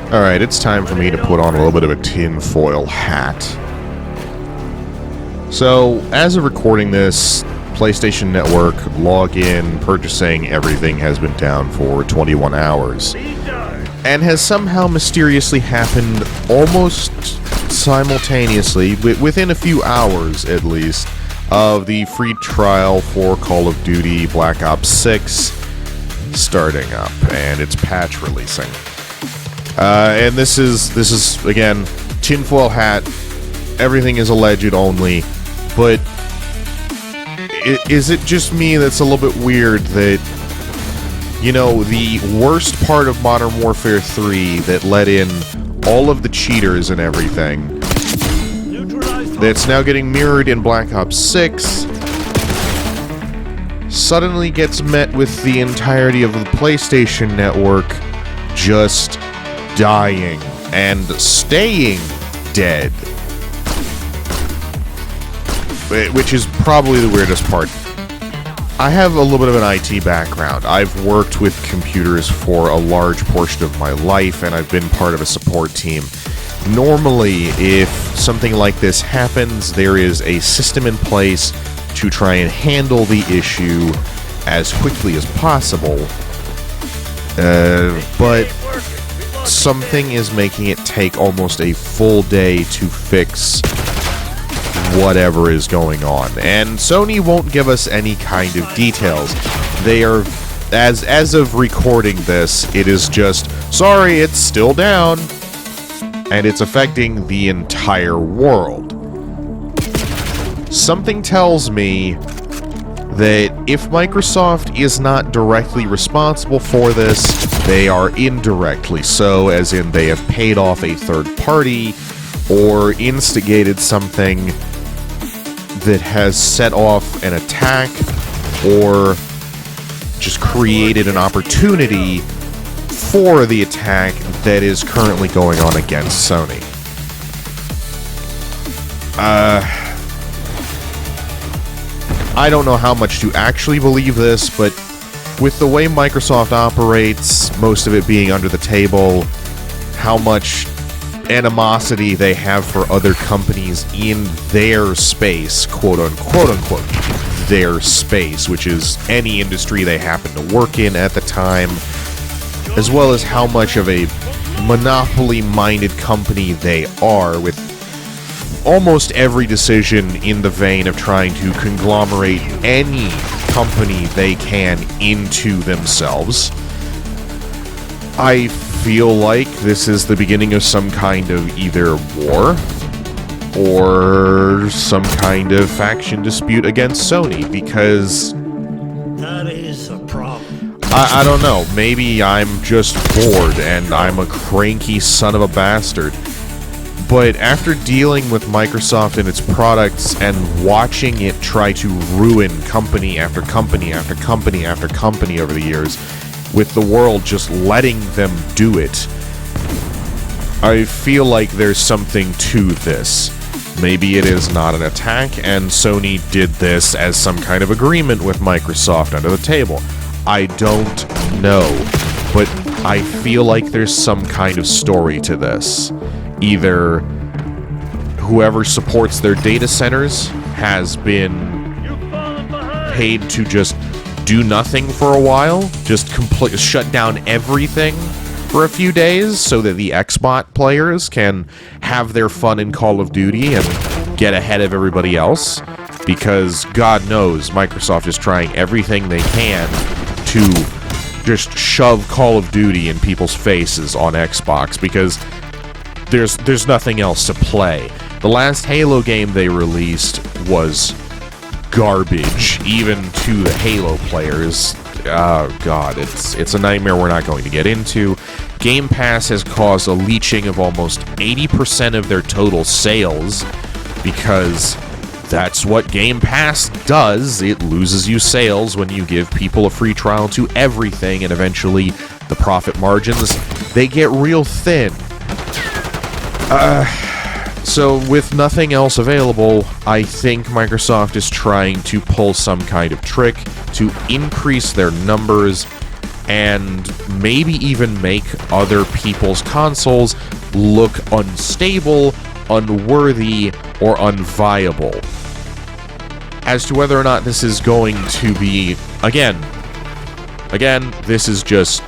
Alright, it's time for me to put on a little bit of a tinfoil hat. So, as of recording this, PlayStation Network, login, purchasing, everything has been down for 21 hours. And has somehow mysteriously happened almost simultaneously, within a few hours at least, of the free trial for Call of Duty Black Ops 6 starting up, and its patch releasing. And this is again, tinfoil hat, everything is alleged only, but is it just me that's a little bit weird that, you know, the worst part of Modern Warfare 3 that let in all of the cheaters and everything, that's now getting mirrored in Black Ops 6, suddenly gets met with the entirety of the PlayStation Network just dying and staying dead. Which is probably the weirdest part. I have a little bit of an IT background. I've worked with computers for a large portion of my life, and I've been part of a support team. Normally, if something like this happens, there is a system in place to try and handle the issue as quickly as possible. But something is making it take almost a full day to fix whatever is going on. And Sony won't give us any kind of details. They are, as of recording this, it is just, sorry, it's still down. And it's affecting the entire world. Something tells me that if Microsoft is not directly responsible for this, they are indirectly so, as in they have paid off a third party or instigated something that has set off an attack or just created an opportunity for the attack that is currently going on against Sony. I don't know how much to actually believe this, but with the way Microsoft operates, most of it being under the table, how much animosity they have for other companies in their space, quote unquote, their space, which is any industry they happen to work in at the time, as well as how much of a monopoly-minded company they are, with almost every decision in the vein of trying to conglomerate any company they can into themselves. I feel like this is the beginning of some kind of either war or some kind of faction dispute against Sony, because that is a problem. I don't know, maybe I'm just bored and I'm a cranky son of a bastard. But after dealing with Microsoft and its products and watching it try to ruin company after company after company after company over the years, with the world just letting them do it, I feel like there's something to this. Maybe it is not an attack, and Sony did this as some kind of agreement with Microsoft under the table. I don't know, but I feel like there's some kind of story to this. Either whoever supports their data centers has been paid to just do nothing for a while, just completely shut down everything for a few days so that the Xbox players can have their fun in Call of Duty and get ahead of everybody else, because God knows Microsoft is trying everything they can to just shove Call of Duty in people's faces on Xbox, because there's nothing else to play. The last Halo game they released was garbage, even to the Halo players. Oh god, it's a nightmare we're not going to get into. Game Pass has caused a leeching of almost 80% of their total sales, because that's what Game Pass does. It loses you sales when you give people a free trial to everything, and eventually the profit margins, they get real thin. So with nothing else available, I think Microsoft is trying to pull some kind of trick to increase their numbers and maybe even make other people's consoles look unstable, unworthy, or unviable. As to whether or not this is going to be, again, this is just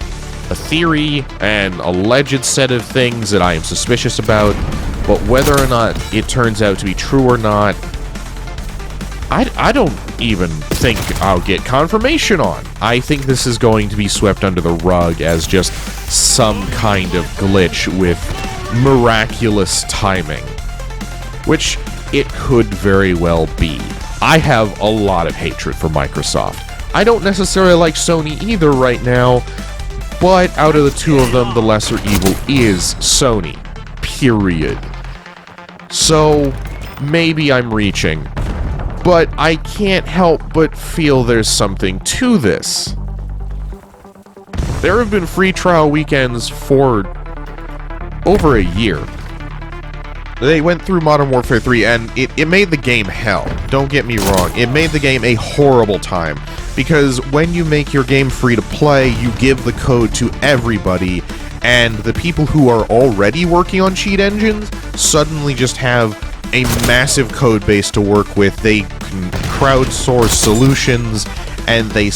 a theory, an alleged set of things that I am suspicious about, but whether or not it turns out to be true or not, I don't even think I'll get confirmation on. I think this is going to be swept under the rug as just some kind of glitch with miraculous timing, which it could very well be. I have a lot of hatred for Microsoft. I don't necessarily like Sony either right now, but out of the two of them, the lesser evil is Sony. Period. So, maybe I'm reaching. But I can't help but feel there's something to this. There have been free trial weekends for over a year. They went through Modern Warfare 3, and it made the game hell. Don't get me wrong. It made the game a horrible time. Because when you make your game free to play, you give the code to everybody, and the people who are already working on cheat engines suddenly just have a massive code base to work with. They can crowdsource solutions, and they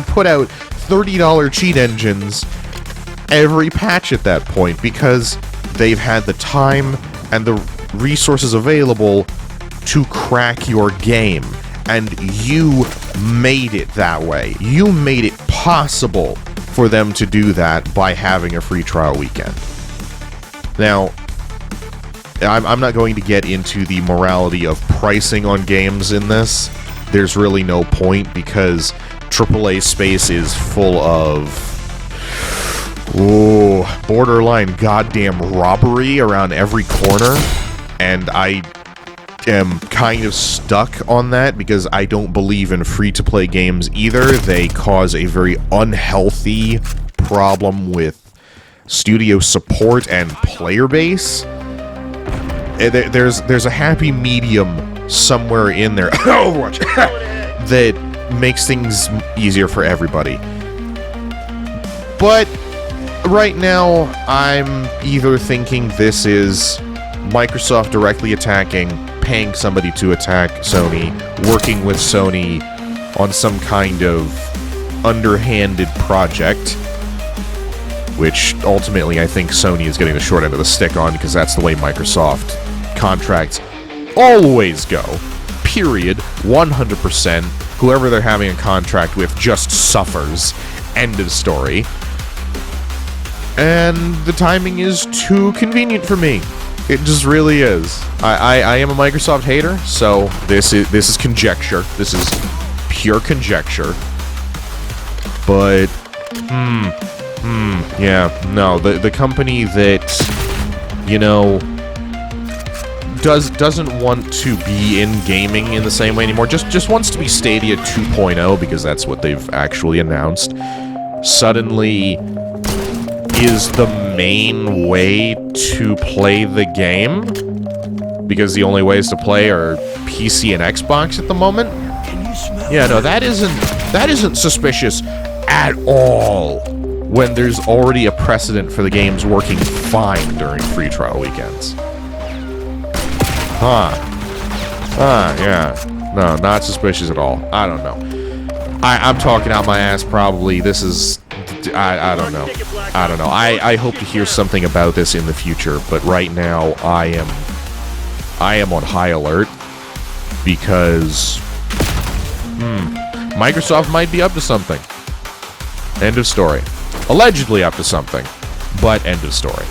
put out $30 cheat engines every patch at that point because they've had the time and the resources available to crack your game. And you made it that way. You made it possible for them to do that by having a free trial weekend. Now, I'm not going to get into the morality of pricing on games in this. There's really no point because AAA space is full of borderline goddamn robbery around every corner, and I am kind of stuck on that because I don't believe in free-to-play games either. They cause a very unhealthy problem with studio support and player base. There's a happy medium somewhere in there Overwatch that makes things easier for everybody. But right now, I'm either thinking this is Microsoft directly attacking, paying somebody to attack Sony, working with Sony on some kind of underhanded project, which ultimately I think Sony is getting the short end of the stick on because that's the way Microsoft contracts always go. Period. 100%. Whoever they're having a contract with just suffers. End of story. And the timing is too convenient for me. It just really is. I am a Microsoft hater, so this is conjecture. This is pure conjecture. But yeah, no, the company that, you know, doesn't want to be in gaming in the same way anymore, just wants to be Stadia 2.0 because that's what they've actually announced, suddenly is the main way to play the game because the only ways to play are PC and Xbox at the moment. Yeah, no, that isn't suspicious at all when there's already a precedent for the games working fine during free trial weekends. Yeah. No, not suspicious at all. I don't know. I'm talking out my ass probably. This is... I don't know. I hope to hear something about this in the future, but right now I am on high alert because Microsoft might be up to something. End of story. Allegedly up to something, but end of story.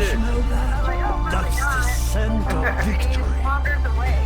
smell that? That's the scent of victory.